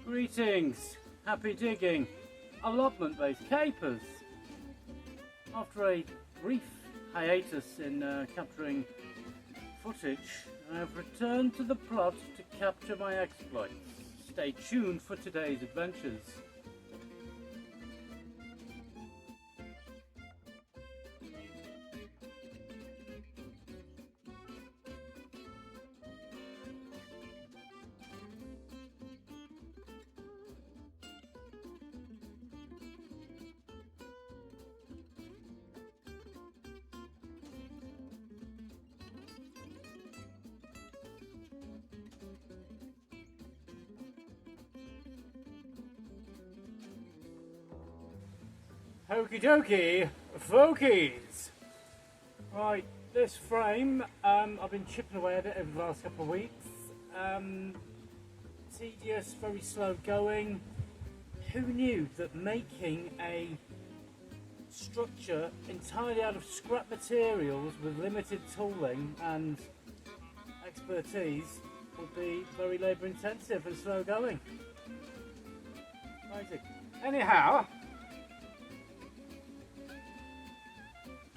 Greetings, happy digging, allotment-based capers. After a brief hiatus in capturing footage, I have returned to the plot to capture my exploits. Stay tuned for today's adventures. Okie dokie, folkies! Right, this frame, I've been chipping away at it over the last couple of weeks. Tedious, very slow going. Who knew that making a structure entirely out of scrap materials with limited tooling and expertise will be very labour intensive and slow going? Amazing. Anyhow,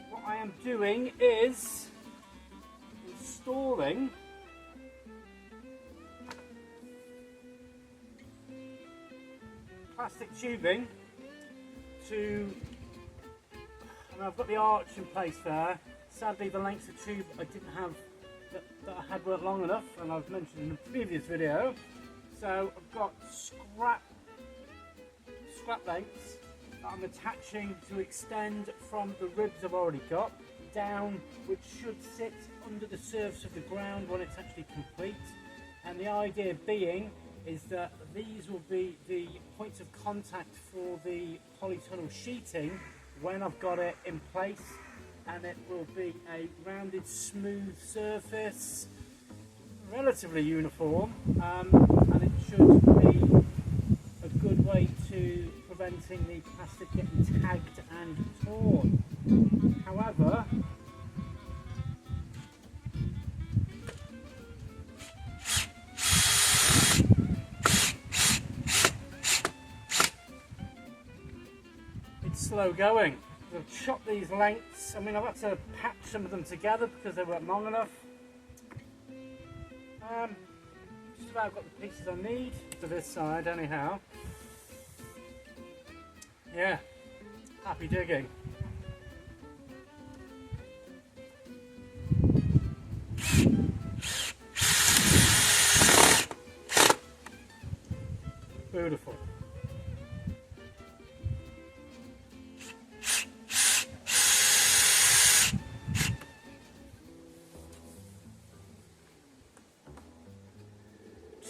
what I am doing is installing plastic tubing to, I've got the arch in place there. Sadly the length of tube I didn't have, that I had weren't long enough, and I've mentioned in the previous video. So I've got scrap lengths that I'm attaching to extend from the ribs I've already got down, which should sit under the surface of the ground when it's actually complete. And the idea being is that these will be the points of contact for the polytunnel sheeting when I've got it in place, and it will be a rounded, smooth surface, relatively uniform, and it should be a good way to preventing the plastic getting tagged and torn. However, it's slow going. I've chopped these lengths. I mean, I've had to patch some of them together because they weren't long enough. Just about got the pieces I need for this side anyhow. Yeah, happy digging. Beautiful.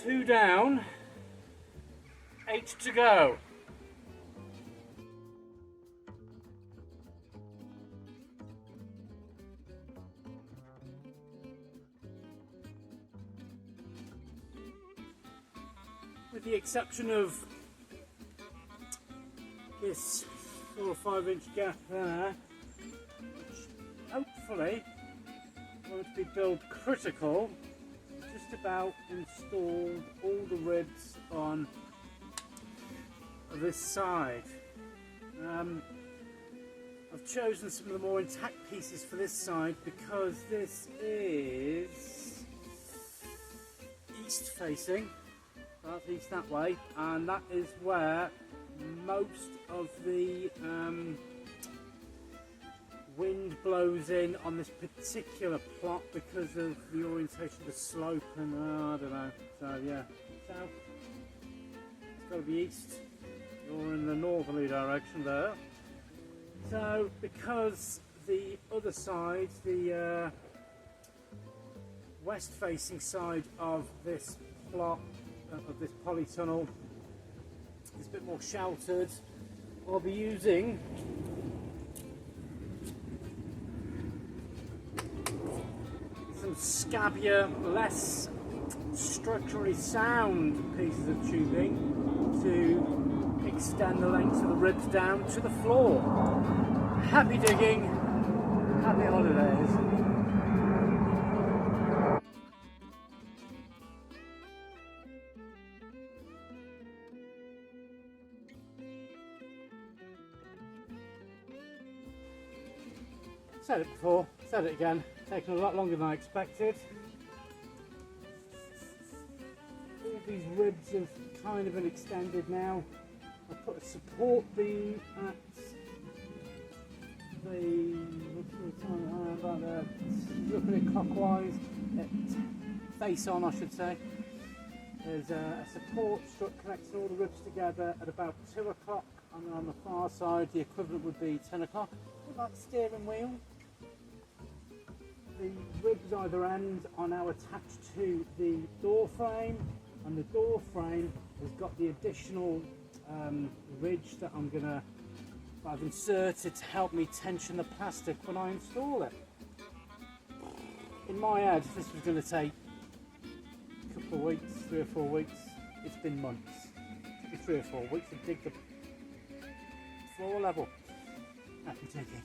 Two down, 8 to go. With the exception of this 4 or 5 inch gap there, which hopefully won't be build critical, just about installed all the ribs on this side. I've chosen some of the more intact pieces for this side because this is east facing. At least that way, and that is where most of the wind blows in on this particular plot because of the orientation of the slope, and I don't know. So yeah, south. It's got to be east. You're in the northerly direction there. So because the other side, the west-facing side of this plot, of this polytunnel, is a bit more sheltered, I'll be using some scabbier, less structurally sound pieces of tubing to extend the length of the ribs down to the floor. Happy digging, happy holidays. said it before, said it again, taken a lot longer than I expected. All these ribs have kind of been extended now. I put a support beam at the, looking at it clockwise, face on I should say. There's a support strut connecting all the ribs together at about 2 o'clock, and then on the far side the equivalent would be 10 o'clock. Like the steering wheel. The ribs either end are now attached to the door frame, and the door frame has got the additional ridge that I've inserted to help me tension the plastic when I install it. In my head, this was going to take a couple of weeks, 3 or 4 weeks. It's been months. It took me 3 or 4 weeks to dig the floor level. Happy digging.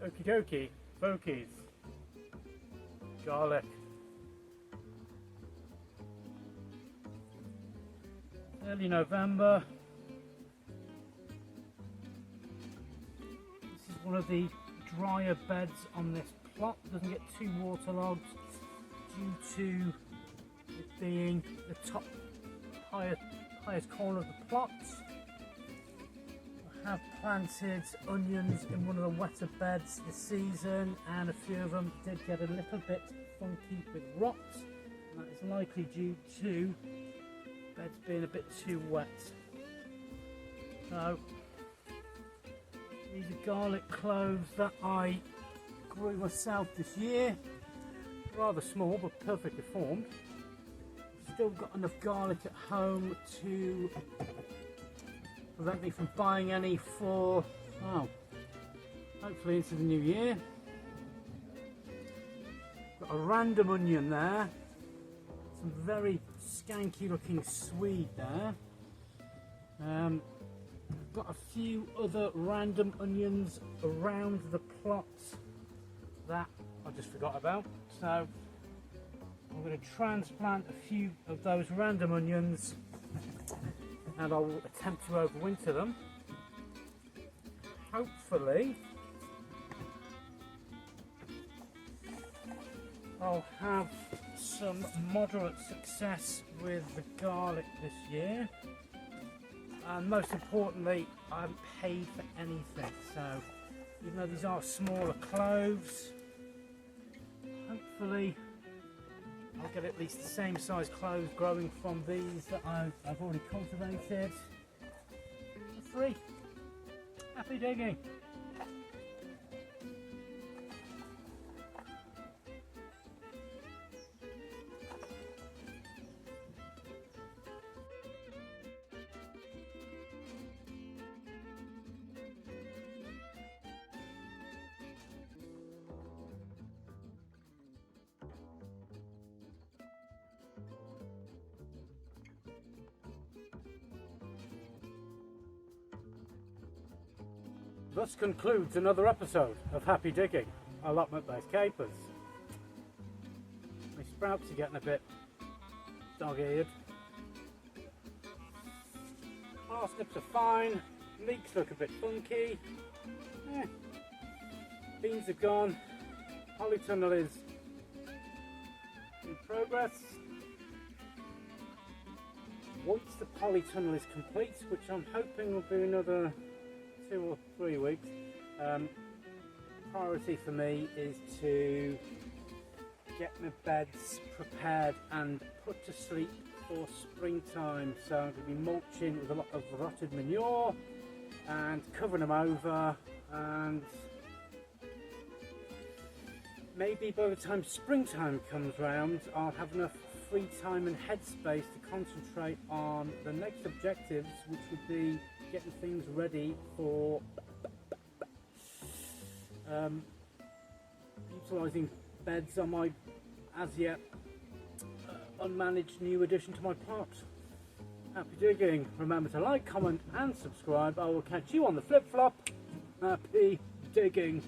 Okie dokie, fokies, garlic. Early November. This is one of the drier beds on this plot. Doesn't get too waterlogged due to it being the top highest corner of the plot. Have planted onions in one of the wetter beds this season, and a few of them did get a little bit funky with rot, and that is likely due to beds being a bit too wet. So these are garlic cloves that I grew myself this year, rather small but perfectly formed. Still got enough garlic at home to prevent me from buying any for, well, hopefully into the new year. Got a random onion there, some very skanky looking swede there. Got a few other random onions around the plot that I just forgot about, so I'm going to transplant a few of those random onions, and I will attempt to overwinter them. Hopefully I'll have some moderate success with the garlic this year, and most importantly I haven't paid for anything, so even though these are smaller cloves, hopefully I'll get at least the same size cloves growing from these that I've already cultivated for free. Happy digging! Thus concludes another episode of Happy Digging, allotment-based capers. My sprouts are getting a bit dog-eared. Parsnips are fine, leeks look a bit funky. Beans are gone, polytunnel is in progress. Once the polytunnel is complete, which I'm hoping will be another 2 or 3 weeks, priority for me is to get my beds prepared and put to sleep for springtime. So I'm going to be mulching with a lot of rotted manure and covering them over, and maybe by the time springtime comes round I'll have enough free time and headspace to concentrate on the next objectives, which would be getting things ready for utilising beds on my as yet unmanaged new addition to my plot. Happy digging. Remember to like, comment and subscribe. I will catch you on the flip flop. Happy digging.